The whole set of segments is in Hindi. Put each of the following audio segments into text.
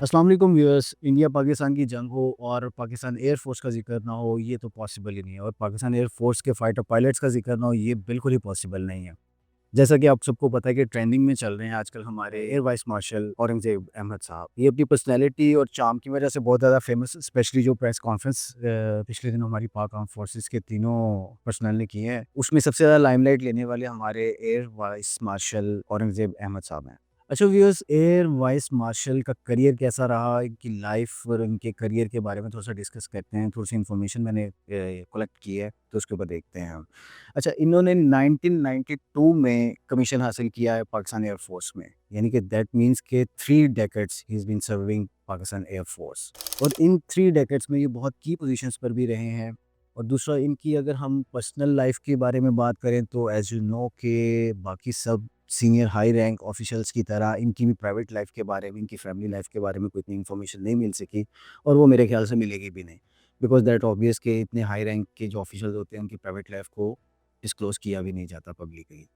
अस्सलाम वालेकुम व्यूअर्स। इंडिया पाकिस्तान की जंग हो और पाकिस्तान एयर फोर्स का जिक्र ना हो, ये तो पॉसिबल ही नहीं है। और पाकिस्तान एयर फोर्स के फाइटर पायलट्स का जिक्र ना हो, ये बिल्कुल ही पॉसिबल नहीं है। जैसा कि आप सबको पता है कि ट्रेंडिंग में चल रहे हैं आजकल हमारे air vice marshal Aurangzeb Ahmed sahab. ये अपनी पर्सनैलिटी और चार्म की वजह से बहुत ज़्यादा फेमस, स्पेशली जो प्रेस कॉन्फ्रेंस पिछले दिनों हमारी पाक आर्म फोर्सेस के तीनों पर्सनल ने की है, उसमें सबसे ज़्यादा लाइमलाइट लेने वाले हमारे air vice marshal Aurangzeb Ahmed sahab हैं। अच्छा व्यूअर्स, एयर वाइस मार्शल का करियर कैसा रहा, इनकी लाइफ और इनके करियर के बारे में थोड़ा सा डिस्कस करते हैं। थोड़ी सी इन्फॉर्मेशन मैंने कलेक्ट की है, तो उसके ऊपर देखते हैं हम। अच्छा, इन्होंने 1992 में कमीशन हासिल किया है पाकिस्तान एयर फोर्स में, यानी कि दैट मीन्स के 3 decades he is been serving Pakistan air force. और इन 3 डेकेड्स में ये बहुत की पोजीशंस पर भी रहे हैं। और दूसरा, इनकी अगर हम पर्सनल लाइफ के बारे में बात करें तो एज़ यू नो कि बाकी सब सीनियर हाई रैंक ऑफिशियल्स की तरह इनकी भी प्राइवेट लाइफ के बारे में, इनकी फैमिली लाइफ के बारे में कोई इतनी इन्फॉर्मेशन नहीं मिल सकी, और वो मेरे ख्याल से मिलेगी भी नहीं। बिकॉज़ दैट ऑब्वियस के इतने हाई रैंक के जो ऑफिशियल्स होते हैं, उनकी प्राइवेट लाइफ को डिस्क्लोज़ किया भी नहीं जाता पब्लिकली।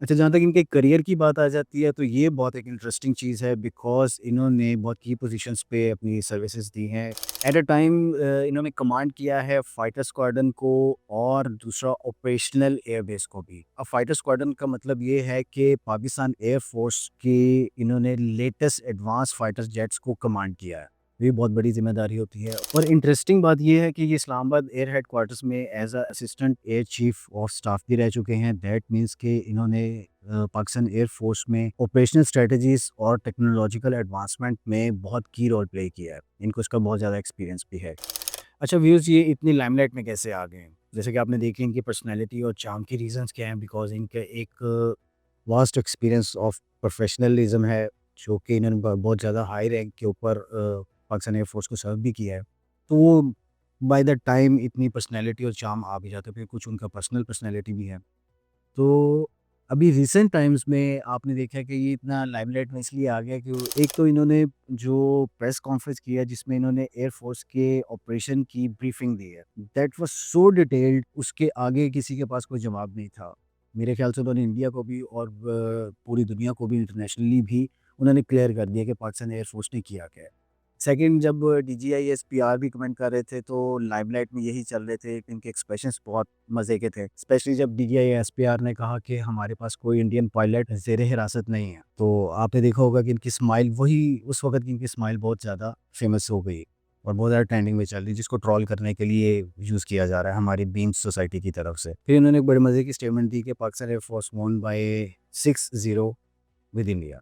अच्छा, जहाँ तक इनके करियर की बात आ जाती है, तो ये बहुत एक इंटरेस्टिंग चीज़ है, बिकॉज़ इन्होंने बहुत की पोज़ीशंस पे अपनी सर्विसेज़ दी हैं। एट अ टाइम इन्होंने कमांड किया है फाइटर स्क्वाड्रन को, और दूसरा ऑपरेशनल एयरबेस को भी। अब फाइटर स्क्वाड्रन का मतलब ये है कि पाकिस्तान एयर फोर्स के इन्होंने लेटेस्ट एडवांस फाइटर जेट्स को कमांड किया है। ये बहुत बड़ी ज़िम्मेदारी होती है। और इंटरेस्टिंग बात ये है कि ये इस्लामाबाद एयर हेडक्वार्टर्स में as a assistant air chief of staff भी रह चुके हैं। दैट मीन्स कि इन्होंने पाकिस्तान एयर फोर्स में ऑपरेशनल स्ट्रेटजीज़ और टेक्नोलॉजिकल एडवांसमेंट में बहुत की रोल प्ले किया है। इनको इसका बहुत ज़्यादा एक्सपीरियंस भी है। अच्छा व्यूअर्स, ये इतनी लाइमलाइट में कैसे आ गए हैं? जैसे कि आपने देखी इनकी पर्सनैलिटी और चार्म की रीज़न्स क्या हैं, बिकॉज़ इनका एक वास्ट एक्सपीरियंस ऑफ प्रोफेशनलिज़्म है, जो कि इन्होंने बहुत ज़्यादा हाई रैंक के ऊपर पाकिस्तान एयर फोर्स को सर्व भी किया है। तो वो बाय द टाइम इतनी पर्सनैलिटी और चार्म आ भी जाता है, फिर कुछ उनका पर्सनल पर्सनैलिटी भी है। तो अभी रिसेंट टाइम्स में आपने देखा है कि ये इतना लाइमलाइट में इसलिए आ गया कि एक तो इन्होंने जो प्रेस कॉन्फ्रेंस किया जिसमें इन्होंने एयर फोर्स के ऑपरेशन की ब्रीफिंग दी है, दैट वाज सो डिटेल्ड, उसके आगे किसी के पास कोई जवाब नहीं था। मेरे ख्याल से उन्होंने इंडिया को भी और पूरी दुनिया को भी, इंटरनेशनली भी उन्होंने क्लियर कर दिया कि पाकिस्तान एयर फोर्स ने किया क्या है। सेकंड, जब डीजीआई एसपीआर भी कमेंट कर रहे थे, तो लाइमलाइट में यही चल रहे थे कि इनके एक्सप्रेशंस बहुत मज़े के थे। स्पेशली जब डीजीआई एसपीआर ने कहा कि हमारे पास कोई इंडियन पायलट ज़ेरे हिरासत नहीं है। तो आपने देखा होगा कि इनकी स्माइल, वही उस वक़्त की इनकी स्माइल बहुत ज़्यादा फेमस हो गई और बहुत ज़्यादा ट्रेंडिंग में चल रही है, जिसको ट्रोल करने के लिए यूज़ किया जा रहा है हमारी बीम्स सोसाइटी की तरफ से। फिर इन्होंने एक बड़े मज़े की स्टेटमेंट दी कि Pakistan air force won by 6-0 with India.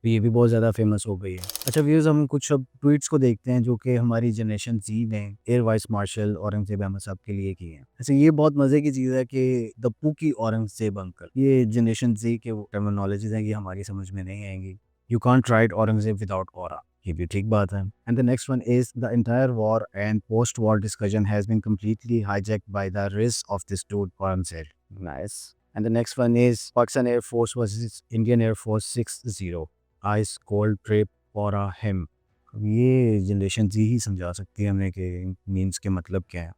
तो ये भी बहुत ज़्यादा फेमस हो गई है। अच्छा व्यूअर्स, हम कुछ अब ट्वीट्स को देखते हैं जो कि हमारी जनरेशन ज़ी ने air vice marshal Aurangzeb Ahmed sahab के लिए किए हैं। अच्छा, ये बहुत मज़े की चीज़ है कि द पूकी औरंगज़ेब अंकल, ये जनरेशन ज़ी के वो टर्मिनोलॉजीज़ हैं, ये हमारी समझ में नहीं आएँगी। You can't write Aurangzeb without aura, ये भी ठीक बात है। And the next one is the entire war and post war discussion has been completely hijacked by the rizz of this dude Aurangzeb. Nice. And the next one is Pakistan air force versus Indian air force 6-0 ice cold trip for a him. अब ये जनरेशन जी ही समझा सकती है हमें कि मीम्स के मतलब क्या है,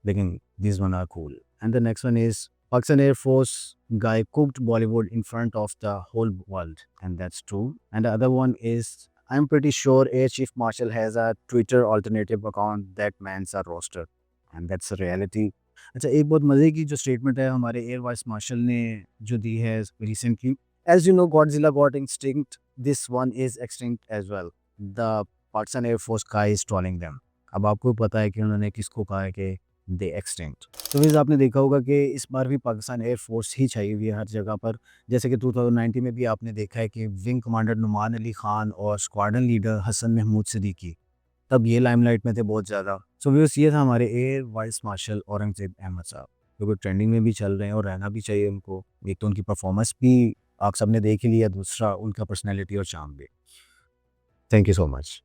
लेकिन this one are cool. And the next one is Pakistan air force guy cooked Bollywood in front of the whole world, and that's true. And the other one is, I'm pretty sure Air Chief Marshal has a Twitter alternative account that man's a roaster, and that's a reality. अच्छा, एक बहुत मज़े की जो स्टेटमेंट है हमारे एयर वाइस मार्शल ने जो दी है recently, as you know Godzilla got extinct, this one is extinct as well, the Pakistan air force guy is trolling them. अब आपको पता है कि उन्होंने किसको कहा है कि दे एक्सटिंक्ट। तो वैसे आपने देखा होगा कि इस बार भी पाकिस्तान एयर फोर्स ही छाई हुई है हर जगह पर। जैसे कि 2019 में भी आपने देखा है कि विंग कमांडर नुमान अली खान और स्क्वाड्रन लीडर हसन महमूद सिद्दीकी तब ये लाइमलाइट में थे बहुत ज़्यादा। सो व्यूअर्स, ये था हमारे air vice marshal Aurangzeb Ahmed sahab, जो कि ट्रेंडिंग में भी चल रहे हैं और रहना भी चाहिए उनको। एक तो उनकी परफॉर्मेंस भी आप सबने देख ही लिया, दूसरा उनका पर्सनैलिटी और चार्म भी। Thank you so much.